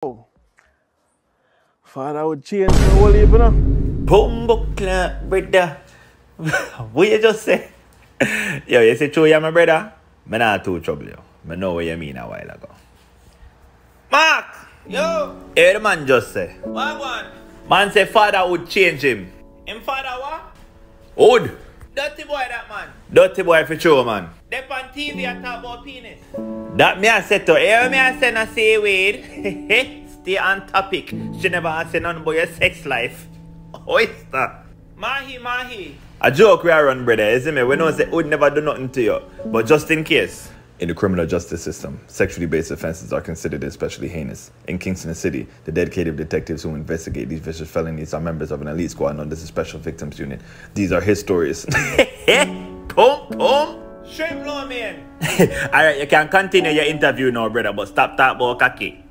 Oh, father would change the whole heap, you know. Bumbo clap, brother. What you just say? Yo, you say true, you my brother? Me not too trouble you. Me know what you mean a while ago. Mark! Yo! Hear the man just say. What one? Man say father would change him. Him father what? Would? Dirty boy that man. Dirty boy for sure, man. They on TV and talk about penis. That me I said to hear me I say no say Wade. Stay on topic. She never ask you nothing about your sex life. Oyster. Mahi. A joke we are run, brother, you see me? We know say would never do nothing to you. But just in case. In the criminal justice system, sexually based offenses are considered especially heinous. In Kingston City, the dedicated detectives who investigate these vicious felonies are members of an elite squad known as the Special Victims Unit. These are his stories. Boom. Shrimp blow man. Alright, you can continue your interview now, brother, but stop talking about cocky.